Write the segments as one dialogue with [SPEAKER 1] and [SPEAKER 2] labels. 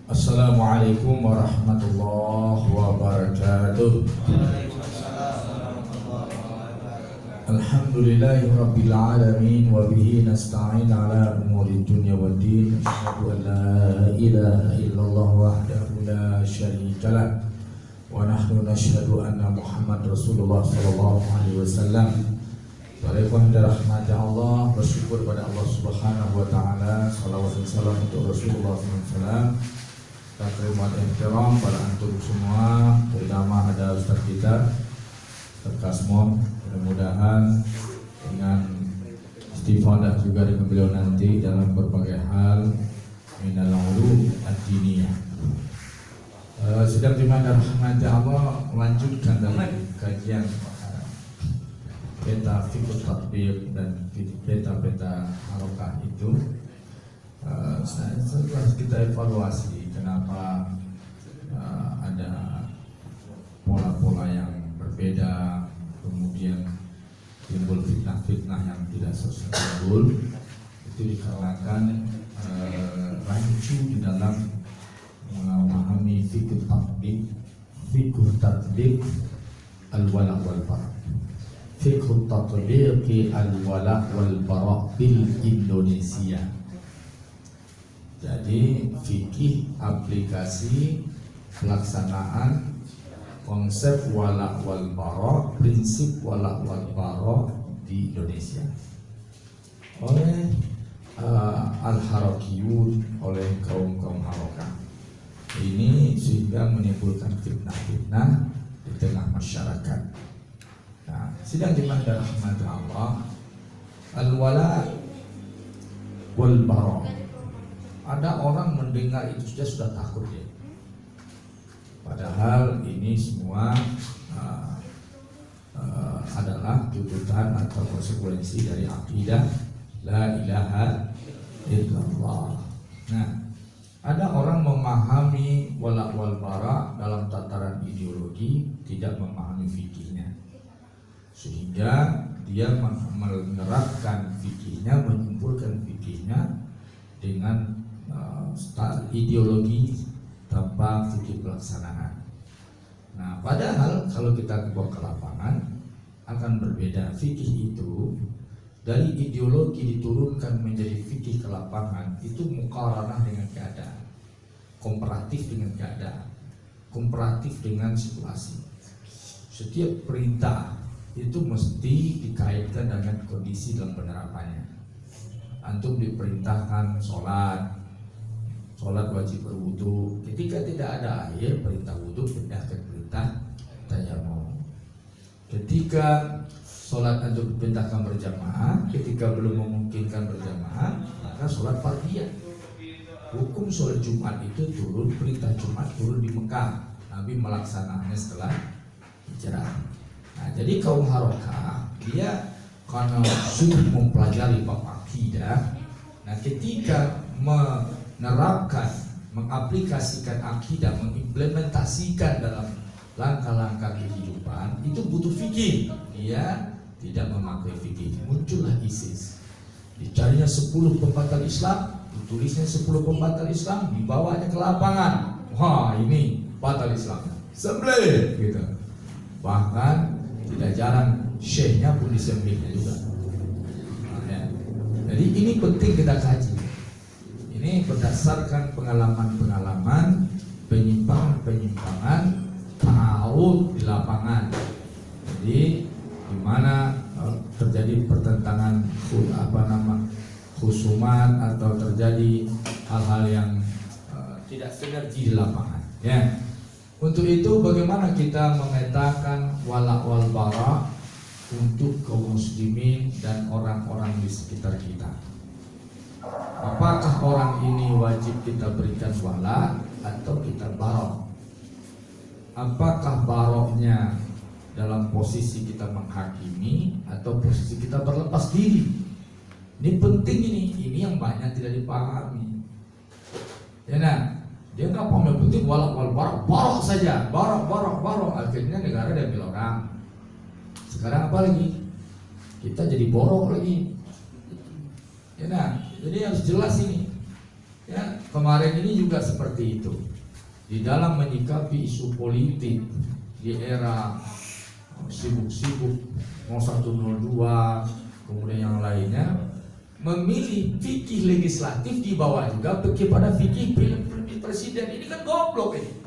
[SPEAKER 1] Assalamualaikum warahmatullahi wabarakatuh. Alhamdulillahi rabbil alamin wa bihi nasta'in ala umuri dunya waddin. Asyhadu an la ilaha illallah wahdahu la syarika lah wa nahnu nashhadu anna Muhammad Rasulullah sallallahu alaihi wasallam. Waalaikumsalam warahmatullahi Allah. Bersyukur pada Allah Subhanahu wa taala. Salawat dan salam untuk Rasulullah sallallahu alaihi wasallam. Takrimat ihtiram pada antum semua, terutama ada ustaz kita Ustaz Kasmon. Mudah-mudahan dengan istifadah juga dengan beliau nanti dalam berbagai hal minal ulum ad-diniyah. Sedang dimana rahmat Allah melanjutkan dalam kajian peta fikih tatbiq dan peta harokah itu. Setelah kita evaluasi kenapa ada pola-pola yang berbeda, kemudian timbul fitnah-fitnah yang tidak selesai timbul, itu dikarenakan rancu di dalam memahami fikih tatbiq al-wala wal bara. Fikih tatbiq al-wala wal bara bil Indonesia. Jadi fikih aplikasi pelaksanaan konsep wala wal bara, prinsip wala wal bara di Indonesia oleh al-harakiyun, oleh kaum harokah ini, sehingga menimbulkan fitnah-fitnah di tengah masyarakat. Nah, sidang dimana rahmat Allah, al-wala wal bara, ada orang mendengar itu sudah takut ya. Padahal ini semua adalah tuntutan atau konsekuensi dari akidah la ilaha illallah. Nah, ada orang memahami wala wal bara dalam tataran ideologi, tidak memahami fikihnya, sehingga dia menerapkan fikihnya, menyimpulkan fikihnya dengan ideologi tanpa fikih pelaksanaan. Nah, padahal kalau kita bawa ke lapangan akan berbeda. Fikih itu dari ideologi diturunkan menjadi fikih ke lapangan, itu muqaranah dengan keadaan, komparatif dengan keadaan, komparatif dengan situasi. Setiap perintah itu mesti dikaitkan dengan kondisi dalam penerapannya. Antum diperintahkan sholat wajib berwudu. Ketika tidak ada air, perintah wudu pindah ke perintah tayamum. Ketika sholat antum diperintahkan berjamaah, ketika belum memungkinkan berjamaah, maka sholat fardhiyah. Hukum sholat Jumat itu turun, perintah Jumat turun di Mekah. Nabi melaksanakannya setelah hijrah. Nah, jadi kaum harokah dia karena sudah mempelajari bab akidah. Nah, ketika menerapkan, mengaplikasikan akidah, mengimplementasikan dalam langkah-langkah kehidupan, itu butuh fikih. Dia tidak memakai fikih. Muncullah ISIS. Dicarinya 10 pembatal Islam, ditulisnya 10 pembatal Islam, dibawanya ke lapangan. Wah, ini batal Islam. Sembelih gitu. Bahkan tidak jarang syekhnya pun disembelihnya juga. Nah, ya. Jadi ini penting kita kaji. Ini berdasarkan pengalaman-pengalaman, penyimpangan ta'arud di lapangan. Jadi di mana terjadi pertentangan khusumat atau terjadi hal-hal yang tidak sinergi di lapangan. Ya. Untuk itu bagaimana kita memetakan wala wal bara untuk kaum muslimin dan orang-orang di sekitar kita? Apakah orang ini wajib kita berikan wala atau kita barok? Apakah baroknya dalam posisi kita menghakimi atau posisi kita berlepas diri? Ini penting ini yang banyak tidak dipahami. Ya, nah, dia nggak paham, yang penting wala wal barok saja, barok. Akhirnya negara diambil orang. Sekarang apa lagi? Kita jadi borok lagi. Ya, nah, jadi harus jelas ini. Ya, kemarin ini juga seperti itu. Di dalam menyikapi isu politik di era sibuk-sibuk 0102 kemudian yang lainnya, memilih fikih legislatif dibawa juga kepada fikih presiden. Ini kan goblok ini.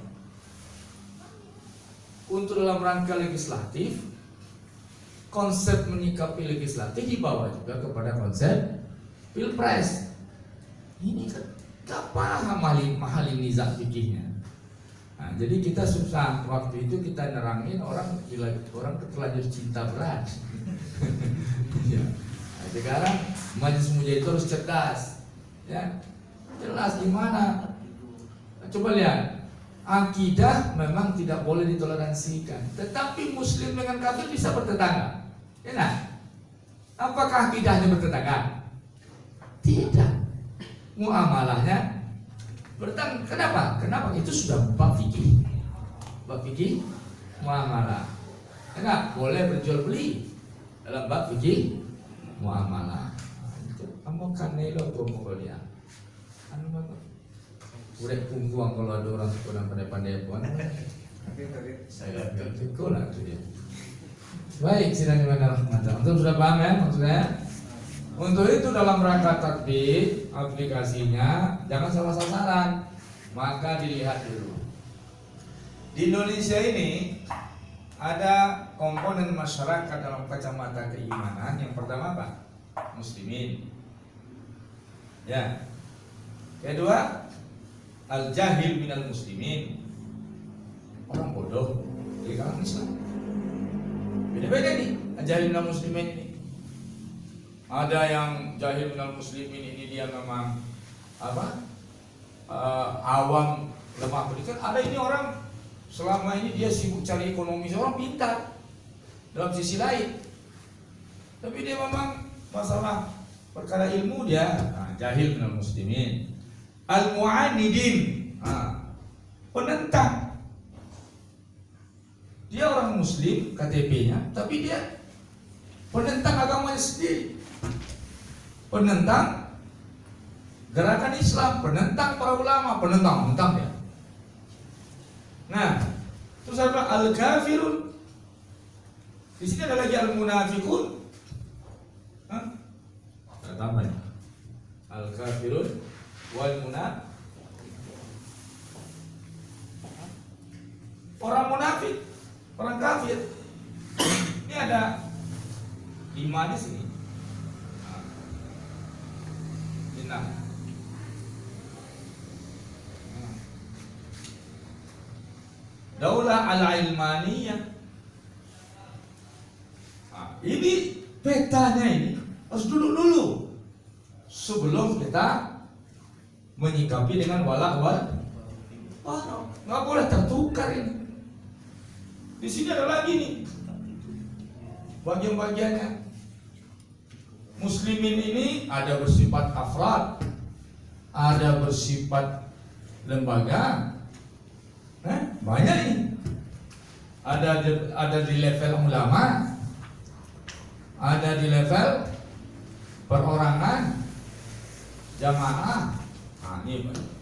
[SPEAKER 1] Untuk dalam rangka legislatif, konsep menyikapi legislatif dibawa juga kepada konsep pilpres. Ini kan gak paham mahal ini zat fikihnya. Nah, jadi kita susah waktu itu kita nerangin orang terlanjur cinta berat. Ya. Nah, sekarang majelis mujahid itu harus cerdas, ya jelas gimana. Nah, coba lihat, akidah memang tidak boleh ditoleransikan, tetapi Muslim dengan kafir bisa bertetangga, ya nah? Apakah akidahnya bertetangga? Tidak. Muamalahnya bertang. Kenapa? Itu sudah bab fikih. Bab fikih muamalah. Enggak boleh berjual beli dalam bab fikih muamalah. Kamu kan nelo tuh mau dia. Anu apa? Urek pungguang kalau ada orang kurang pandai-pandai pun. Saya sekolah tu dia. Baik, sidang gimana rahmatullah. Untuk sudah paham ya maksudnya? Untuk itu dalam rangka tatbik aplikasinya jangan salah sasaran, maka dilihat dulu. Di Indonesia ini ada komponen masyarakat dalam kacamata keimanan. Yang pertama apa? Muslimin. Ya. Kedua, al-jahil minal muslimin. Orang bodoh di kalangan Islam. Beda-beda nih al-jahil minal muslimin ini. Ada yang jahil minal muslimin ini dia memang awam lemah pendidikan. Ada ini orang selama ini dia sibuk cari ekonomi, seorang pintar dalam sisi lain, tapi dia memang masalah perkara ilmu dia jahil minal muslimin. Al-mu'anidin, penentang. Dia orang muslim KTP-nya, tapi dia penentang agamanya sendiri, penentang gerakan Islam, penentang para ulama, penentang dia. Nah, terus ada al-kafirun. Di sini ada lagi al-munafiqun. Ada tambahnya. Al-kafirun wal munafiq. Orang munafik, orang kafir. Ini ada 5 di sini. Nah, daulah al-ilmaniyah. Ini petanya ini harus dulu sebelum kita menyikapi dengan wala. Nggak boleh tertukar ini. Di sini ada lagi nih bagian-bagiannya. Muslimin ini ada bersifat afrad, ada bersifat lembaga, banyak ini. Ada di level ulama, ada di level perorangan, jamaah. Ini Pak.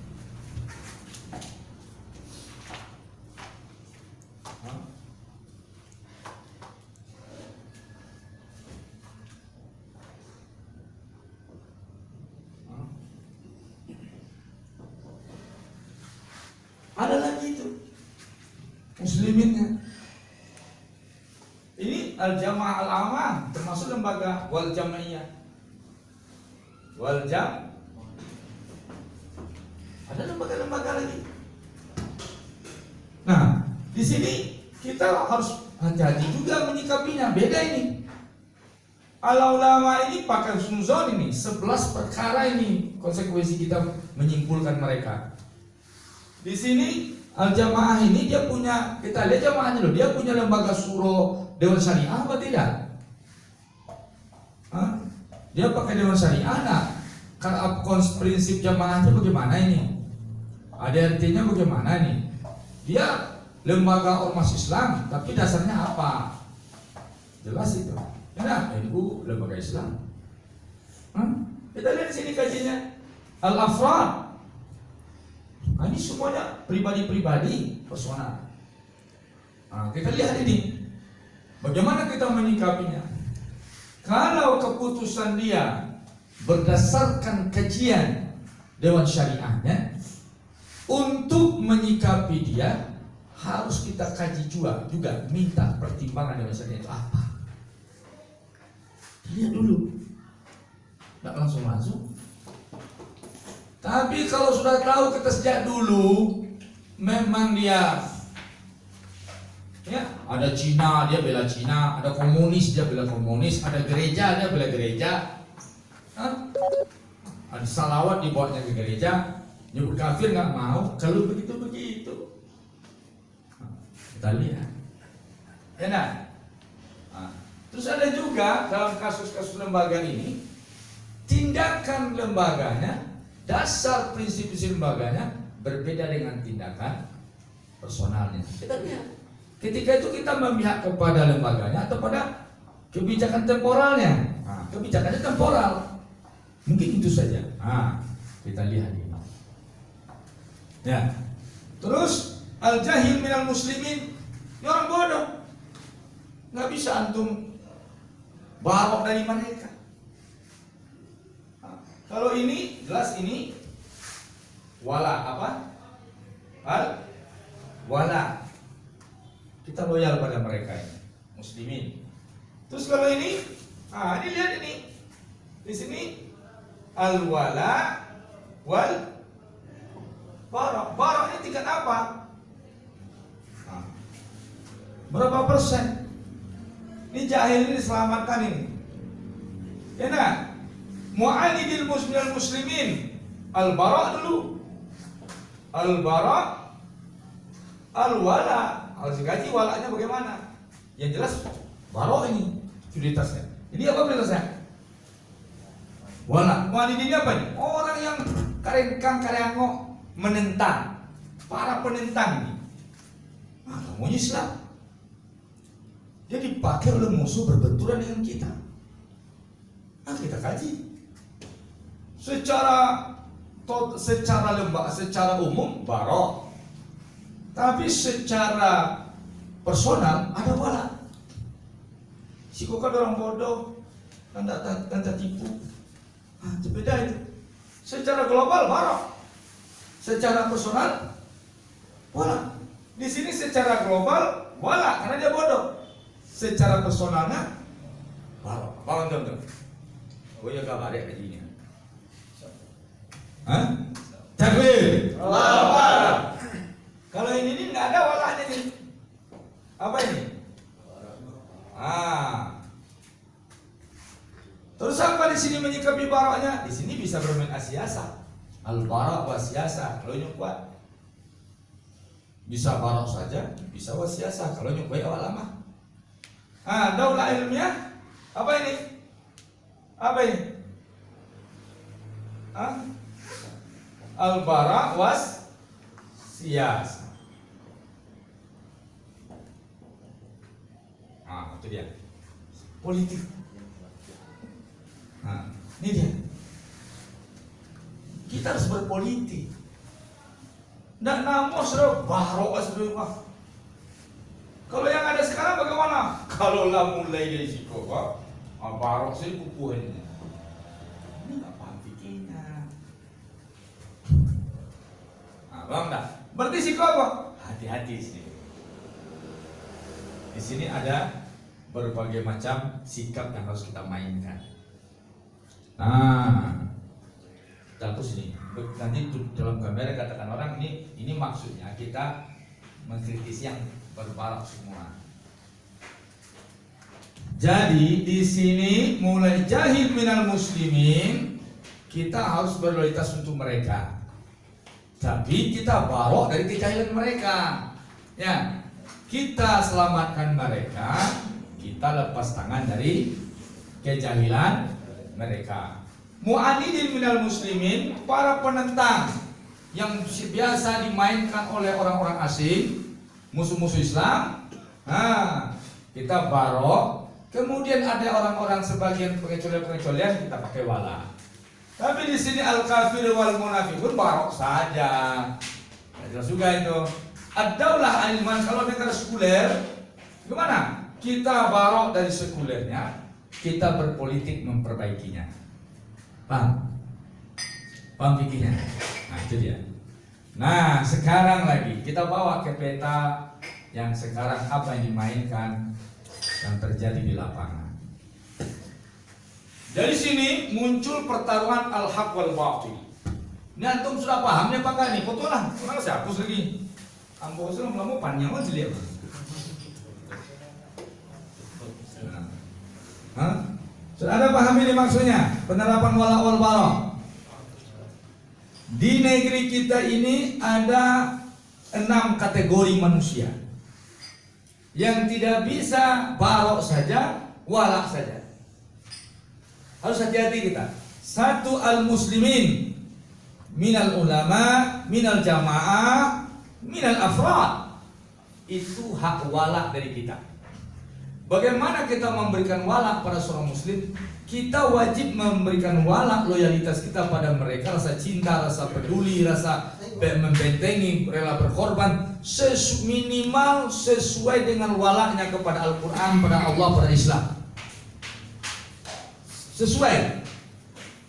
[SPEAKER 1] Ada lagi itu musliminnya. Ini al-jamaah al-amah, termasuk lembaga wal jamaiyah. Ada lembaga-lembaga lagi. Nah, di sini kita harus hati-hati juga menyikapinya. Beda ini. Al-ulama ini pakai husnuzon ini 11 perkara ini konsekuensi kita menyimpulkan mereka. Di sini al-jamaah ini dia punya, kita lihat jamaahnya loh, dia punya lembaga suro dewan syariah apa tidak? Dia pakai dewan syariah. Nah, kalau prinsip jamaahnya bagaimana ini? Ada artinya bagaimana nih? Dia lembaga ormas Islam, tapi dasarnya apa? Jelas itu. Ya, NU lembaga Islam. Kita lihat di sini kajiannya. Al-afrad Nah, ini semuanya pribadi-pribadi, personal. Nah, kita lihat ini, bagaimana kita menyikapinya. Kalau keputusan dia berdasarkan kajian Dewan Syariahnya, untuk menyikapi dia harus kita kaji juga minta pertimbangan Dewan Syariah itu apa. Lihat dulu, tidak langsung. Tapi kalau sudah tahu kita sejak dulu, memang dia, ya, ada Cina dia bela Cina, ada komunis dia bela komunis, ada gereja dia bela gereja, ada salawat dibawanya ke gereja, nyebut kafir nggak mau. Kalau begitu, kita lihat, ya nah. Terus ada juga dalam kasus-kasus lembaga ini, tindakan lembaganya, dasar prinsip-prinsip lembaganya berbeda dengan tindakan personalnya. Kita lihat. Ketika itu kita memihak kepada lembaganya atau pada kebijakan temporalnya. Kebijakannya temporal. Mungkin itu saja. Kita lihat ini. Ya. Terus al-jahil minal muslimin, ini orang bodoh. Nggak bisa antum barok dari mereka. Kalau ini jelas ini wala apa? Wala. Kita loyal pada mereka ini, muslimin. Terus kalau ini, ini lihat ini. Di sini al-wala wal bara. Bara ini tingkat apa? Berapa persen? Ini jahil ini diselamatkan ini. Ya nah. Mu'anidil muslimin, al-bara dulu, al-bara, al-wala. Harus dikaji walanya bagaimana. Yang jelas bara ini prioritasnya. Ini apa prioritasnya? Wala. Mu'anidin ini apa ini? Orang yang karengkang menentang, para penentang ini. Kamu Islam. Dia dipakai oleh musuh berbenturan dengan kita. Kita kaji. Secara umum barok, tapi secara personal ada wala. Si kok orang bodoh, tanda tipu, itu beda itu. Secara global barok, secara personal wala. Di sini secara global wala karena dia bodoh, secara personalnya barok. Paham teman-teman? Oh ya kabar ya kajinya. Takbir. Kalau ini nggak ada walanya nih. Apa ini? Terus apa di sini menyikapi baroknya? Di sini bisa bermain asiasa. Al-barok wasiasa. Kalau nyukuat bisa barok saja, bisa wasiasa. Kalau nyukuat awal lama. Daulah ilmiah. Apa ini? Apa ini? Al-bara was siyasa. Itu dia. Politik. Ini dia. Kita harus berpolitik. Nggak namos barok asrullah. Kalau yang ada sekarang bagaimana? Kalau lah mulai dari situ, barok sih kukuhannya. Ini nggak paham fikirnya. Bang dah. Berarti siku apa? Hati-hati sini. Di sini ada berbagai macam sikap yang harus kita mainkan. Kita hapus ini. Nanti dalam kamera katakan orang ini maksudnya kita mengkritisi yang berbarok semua. Jadi di sini mulai jahil minal muslimin, kita harus berloyalitas untuk mereka. Tapi kita barok dari kejahilan mereka. Ya, kita selamatkan mereka, kita lepas tangan dari kejahilan mereka. Mu'anidin minal muslimin, para penentang yang biasa dimainkan oleh orang-orang asing, musuh-musuh Islam. Kita barok. Kemudian ada orang-orang sebagian pengecualian kita pakai wala. Tapi di sini al-kafir wal munafiqun barok saja. Jelas juga itu. Ad-daulah al-ilman, kalau negara sekuler, gimana? Kita barok dari sekulernya, kita berpolitik memperbaikinya. Paham? Paham pikirnya? Nah itu dia. Nah sekarang lagi kita bawa ke peta yang sekarang apa yang dimainkan, yang terjadi di lapangan. Dari sini muncul pertarungan al-haq wal batil. Ini antum sudah paham ya Pak? Nih foto lah, mana saya hapus lagi. Ambo sudah lama panjang aja lihat. Sudah ada paham ini maksudnya? Penerapan wala wal bara. Di negeri kita ini ada 6 kategori manusia yang tidak bisa barok saja, walak saja. Harus hati-hati kita. Satu, al-muslimin minal ulama, minal jamaah, minal afrad. Itu hak walak dari kita. Bagaimana kita memberikan walak pada seorang muslim? Kita wajib memberikan walak, loyalitas kita pada mereka, rasa cinta, rasa peduli, rasa membentengi, rela berkorban, minimal sesuai dengan walaknya kepada Al-Quran, pada Allah, pada Islam. Sesuai.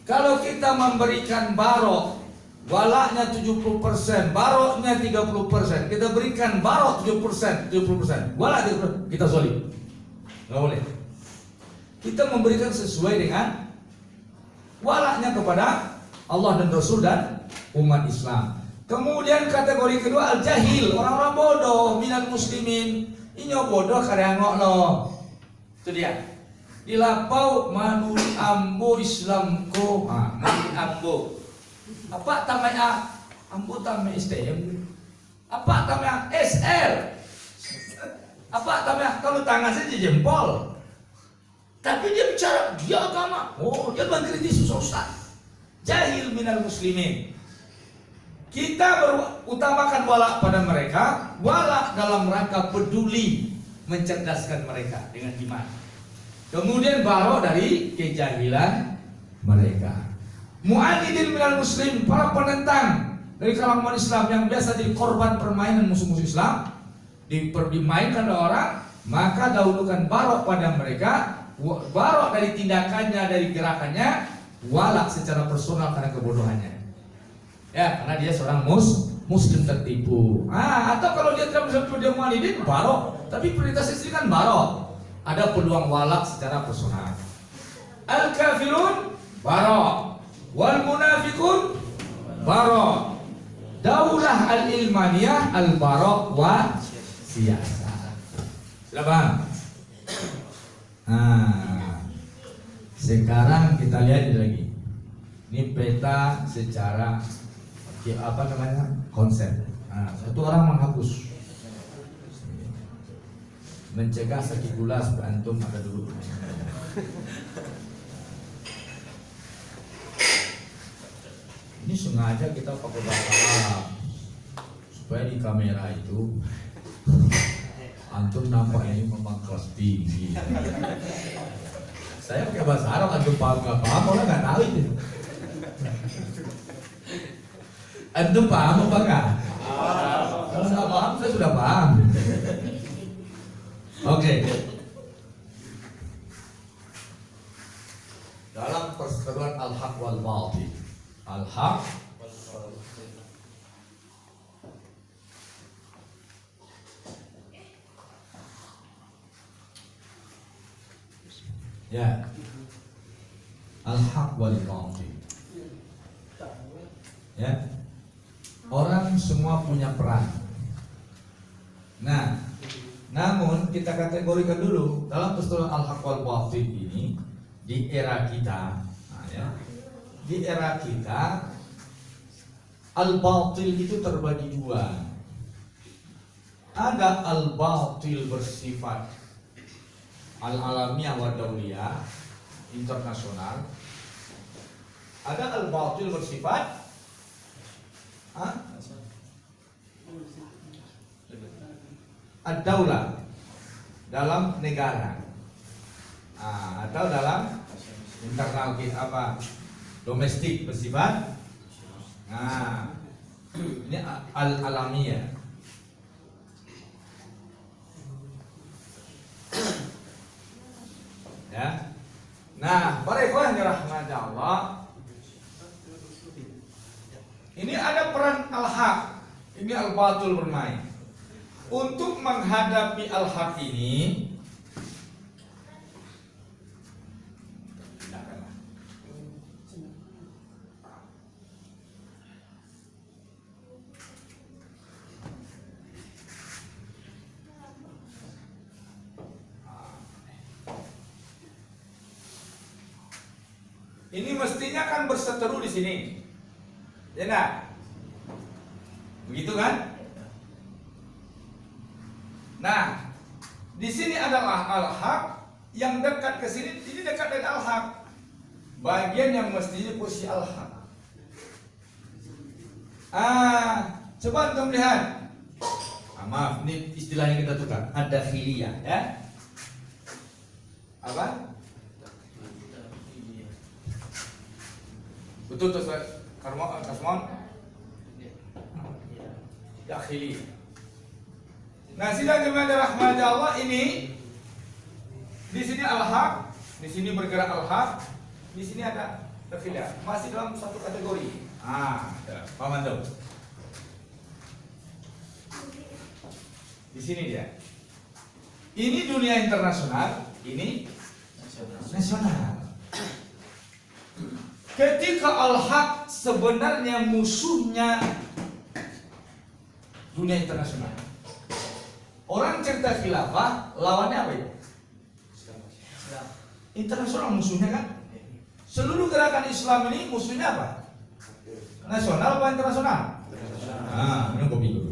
[SPEAKER 1] Kalau kita memberikan barok, walaknya 70%, baroknya 30%, kita berikan barok 70%, walak 30%, kita zalim. Nggak boleh. Kita memberikan sesuai dengan walaknya kepada Allah dan Rasul dan umat Islam. Kemudian kategori kedua al-jahil, orang-orang bodoh, minal muslimin. Inyo bodoh karya ngokno. Itu dia. Di lapau manuli ambo Islam ko, manuli ambo. Apa tamanya? Ambo tamanya STM. Apa tamanya? SR. Apa tamanya? Kalau tangan saja jempol. Tapi dia bicara, dia agama. Oh, dia mengkritik Ustaz. Jahil minal muslimin. Kita utamakan walak pada mereka, walak dalam rangka peduli, mencerdaskan mereka dengan iman. Kemudian barok dari kejahilan mereka. Mu'anidin minal muslim, para penentang dari kalangan Islam yang biasa jadi korban permainan musuh-musuh Islam, dipermainkan oleh orang, maka dahulukan barok pada mereka, barok dari tindakannya, dari gerakannya, walak secara personal karena kebodohannya. Ya, karena dia seorang muslim tertipu. Atau kalau dia tidak bisa dia mu'anidin, barok. Tapi prioritas istri kan barok. Ada peluang walak secara personal. Al-kafirun barok, wal munafikun barok. Daulah al-ilmaniyah al-barok wa siyasah. Sudah paham? Sekarang kita lihat lagi. Ini peta secara konsep. Satu orang menghapus, mencegah sakit gula supaya antum ada dulu. Ini sengaja kita pakai bahasa Arab supaya di kamera itu antum nampak ini memang kelas tinggi. Saya pakai bahasa Arab, antum paham nggak paham, orang nggak tahu itu. Antum paham apa nggak? Kalau nggak paham, saya sudah paham. Oke. Dalam perseteruan al-haq wal batil, al-haq ya, al-haq wal batil. Ya. Orang semua punya peran. Nah, namun kita kategorikan dulu dalam perseteruan al-haq wal batil ini di era kita, di era kita al-batil itu terbagi dua. Ada al-batil bersifat al-alamiah wa dauliyah, internasional. Ada al-batil bersifat ad-daulah, dalam negara, atau dalam internal kita domestik bersifat. Ini alamiah. Ya. Nah, para ikhwan yang dirahmati Allah, ini ada peran al-haq. Ini al-batul bermain. Untuk menghadapi al-haq ini, ini mestinya kan berseteru di sini, ya nah, begitu kan? Nah, di sini adalah al-haq yang dekat ke sini, ini dekat dengan al-haq. Bagian yang mestinya posisi al-haq. Coba antum lihat. Maaf, ini istilahnya kita tukar. Ada khiliyah, ya. Apa? Betul tuh, Kasmon? Dakhili. Nah, sidang jemaah rahmati Allah ini di sini al-haq, di sini bergerak al-haq, di sini ada dakhiliyah. Masih dalam satu kategori. Paham tuh? Di sini dia. Ini dunia internasional, ini nasional. Ketika al-haq sebenarnya musuhnya dunia internasional. Orang cerita khilafah, lawannya apa itu? Internasional musuhnya kan? Seluruh gerakan Islam ini musuhnya apa? Nasional apa internasional? Minum kopi dulu.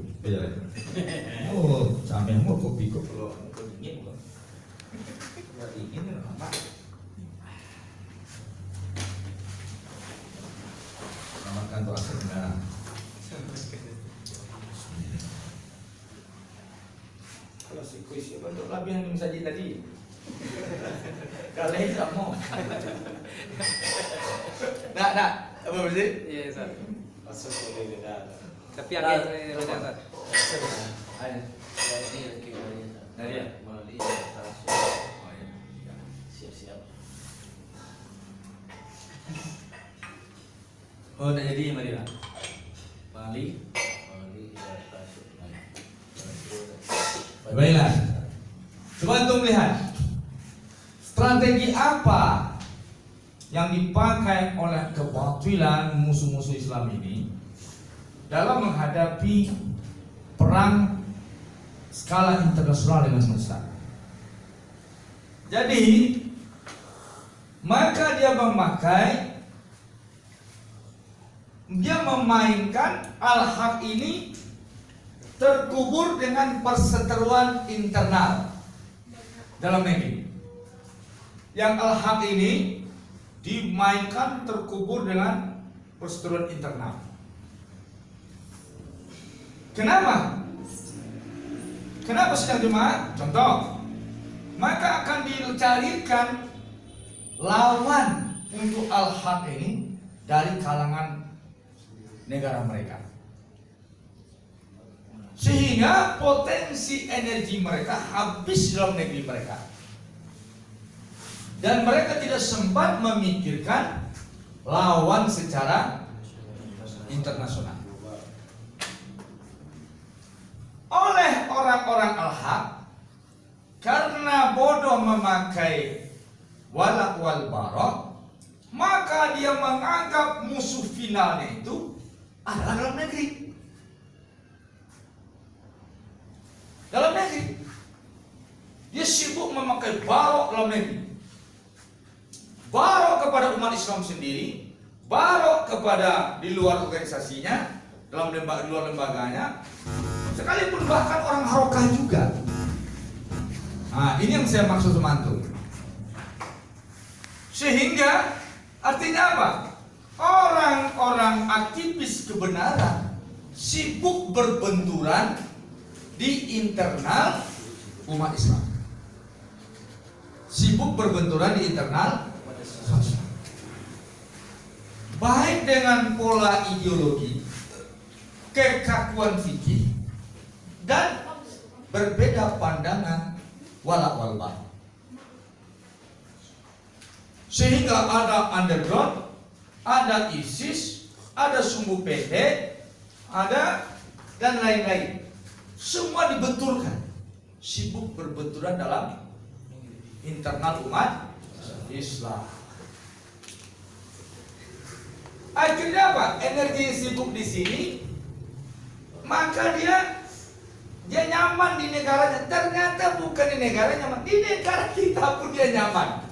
[SPEAKER 1] Oh, sampai mau kopi kok kalau dingin kok. Kalau dingin apa? Makan tuh akhirnya. Kalau si kuis bentuk lebih yang saji tadi. Kalau itu mau. Nah, apa sih?
[SPEAKER 2] Iya, Ustaz.
[SPEAKER 3] Masuk boleh dah.
[SPEAKER 2] Tapi agak beda, Ustaz.
[SPEAKER 1] Ada.
[SPEAKER 3] Ini lagi
[SPEAKER 1] Dari ya?
[SPEAKER 3] Mali siap-siap.
[SPEAKER 1] Oh, udah jadi Marina. Bali. Baiklah. Coba antum lihat strategi apa yang dipakai oleh kebatilan musuh-musuh Islam ini dalam menghadapi perang skala internasional dengan semesta. Jadi, maka dia memainkan al-haq ini terkubur dengan perseteruan internal dalam negeri. Yang al-haq ini dimainkan terkubur dengan perseteruan internal. Kenapa? Kenapa sedang jemaah? Contoh, maka akan dicarikan lawan untuk al-haq ini dari kalangan negara mereka. Sehingga potensi energi mereka habis dalam negeri mereka. Dan mereka tidak sempat memikirkan lawan secara internasional. Oleh orang-orang al-haq, karena bodoh memakai walak wal barok, maka dia menganggap musuh finalnya itu adalah dalam negeri. Dalam negeri, dia sibuk memakai barok dalam negeri. Barok kepada umat Islam sendiri, barok kepada di luar organisasinya, dalam di luar lembaganya, sekalipun bahkan orang harokah juga. Nah, ini yang saya maksud teman-teman. Sehingga artinya apa? Orang-orang aktivis kebenaran sibuk berbenturan di internal umat Islam. Sibuk berbenturan di internal baik dengan pola ideologi kekakuan fikih dan berbeda pandangan wala wal bara. Sehingga ada underground, ada ISIS, ada sumbu PT, ada dan lain-lain. Semua dibenturkan, sibuk berbenturan dalam internal umat Islam. Akhirnya apa? Energi sibuk di sini, maka dia nyaman di negaranya. Ternyata bukan di negara nyaman, di negara kita pun dia nyaman.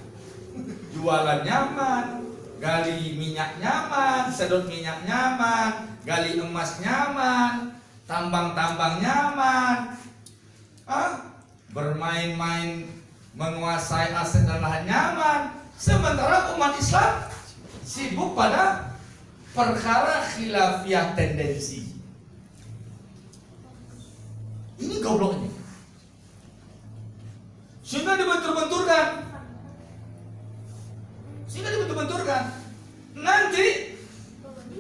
[SPEAKER 1] Jualan nyaman, gali minyak nyaman, sedot minyak nyaman, gali emas nyaman, tambang-tambang nyaman, bermain-main menguasai aset dan lahan nyaman. Sementara umat Islam sibuk pada perkara khilafiyah tendensi. Ini gobloknya. Sehingga dibentur-benturkan. Nanti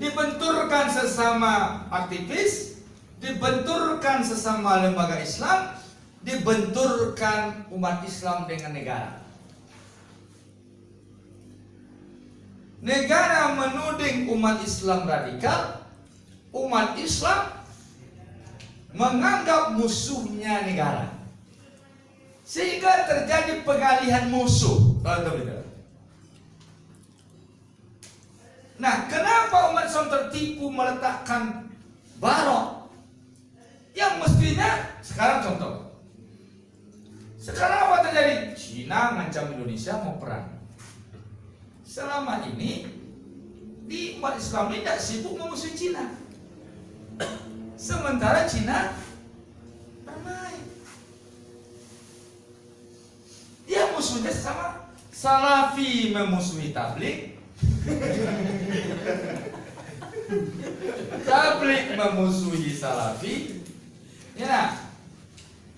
[SPEAKER 1] dibenturkan sesama aktivis, dibenturkan sesama lembaga Islam, dibenturkan umat Islam dengan negara. Negara menuding umat Islam radikal, umat Islam menganggap musuhnya negara. Sehingga terjadi pengalihan musuh. Nah, kenapa umat Islam tertipu meletakkan barok yang mestinya sekarang contoh. Sekarang apa terjadi? Cina ngancam Indonesia mau perang. Selama ini di umat Islam ini tidak sibuk memusuhi Cina. Sementara Cina bermain. Dia musuhnya sama. Salafi memusuhi tabligh. Tabligh memusuhi salafi. Ya.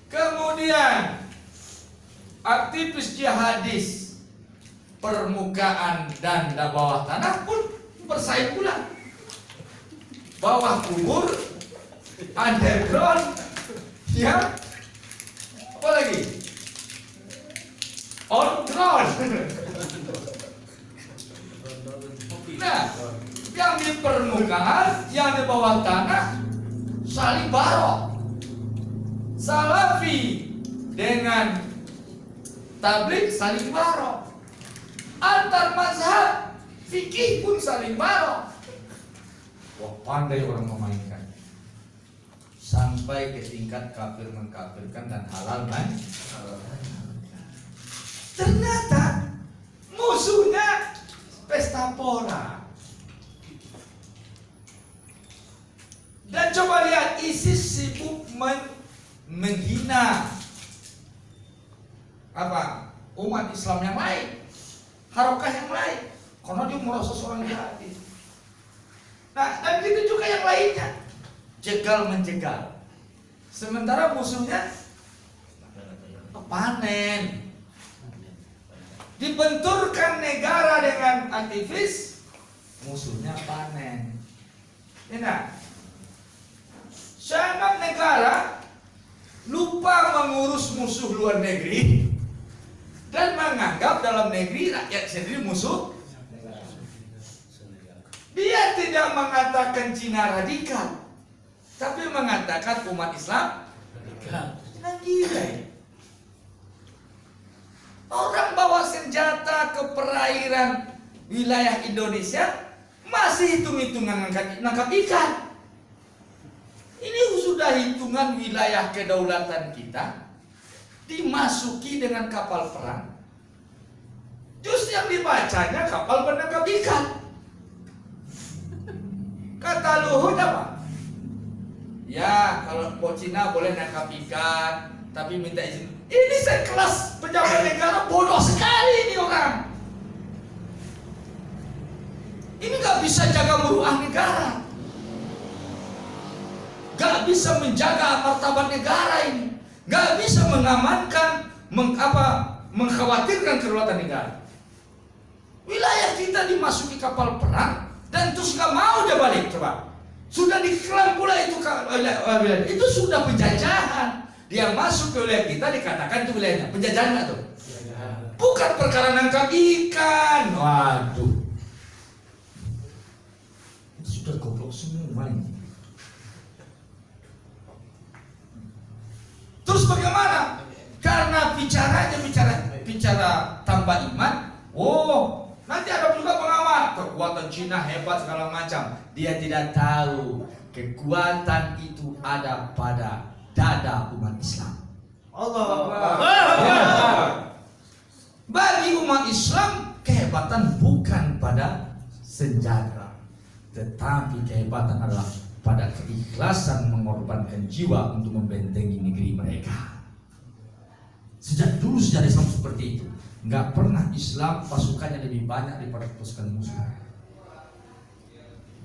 [SPEAKER 1] Kemudian aktivis jihadis permukaan dan bawah tanah pun bersaing pula. Bawah kubur, underground, ya. Apa lagi? On ground. Nah, yang di permukaan, yang di bawah tanah saling barok. Salafi dengan tabligh saling barok. Antar mazhab fikih pun saling barok. Wah, pandai orang memainkan. Sampai ke tingkat kafir mengkafirkan dan halal ternyata musuhnya pesta pora. Dan coba lihat, ISIS sibuk menghina umat Islam yang lain, harokah yang lain, karena dia merasa seorang jihadis. Nah, dan gitu juga yang lainnya, jegal menjegal. Sementara musuhnya panen. Dibenturkan negara dengan aktivis, musuhnya panen. Nah, sangat negara lupa mengurus musuh luar negeri dan menganggap dalam negeri rakyat sendiri musuh. Dia tidak mengatakan Cina radikal, tapi mengatakan umat Islam radikal. Nah, gila ya. Orang bawa senjata ke perairan wilayah Indonesia masih hitung-hitungan nangkap ikan. Ini sudah hitungan wilayah kedaulatan kita dimasuki dengan kapal perang. Terus yang dibacanya kapal penangkap ikan. Kata Luhut apa? Ya, kalau Cina boleh nangkap ikan, tapi minta izin. Ini sekelas pejabat negara bodoh sekali ini orang. Ini gak bisa jaga muruah negara, gak bisa menjaga martabat negara ini, gak bisa mengamankan, mengkhawatirkan kedaulatan negara. Wilayah kita dimasuki kapal perang dan terus gak mau dia balik. Coba, Sudah diklaim pula itu wilayah. Itu sudah penjajahan. Dia masuk ke wilayah kita dikatakan itu wilayahnya. Penjajahan nggak tuh? Bukan perkara nangkap ikan. Waduh. Ini sudah goblok semua ini. Terus bagaimana? Karena bicara tanpa iman. Oh, nanti ada juga pengawal. Kekuatan Cina hebat segala macam. Dia tidak tahu kekuatan itu ada pada dada umat Islam.
[SPEAKER 3] Allah.
[SPEAKER 1] Bagi umat Islam kehebatan bukan pada senjata, tetapi kehebatan adalah pada keikhlasan mengorbankan jiwa untuk membentengi negeri mereka. Sejak dulu sejarah Islam seperti itu. Nggak pernah Islam pasukannya lebih banyak daripada pasukan musuh.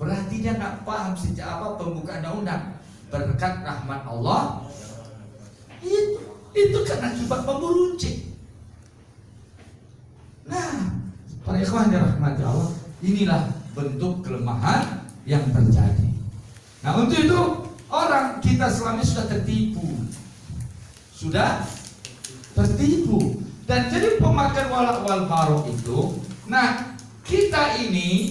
[SPEAKER 1] Berarti dia nggak paham sejak apa pembukaan undang-undang. Berkat rahmat Allah, itu kan akibat pemberuncing. Nah, para ikhwan yang dirahmati Allah, inilah bentuk kelemahan yang terjadi. Nah, untuk itu orang kita selama ini sudah tertipu dan jadi pemakan walak wal barok itu. Nah, kita ini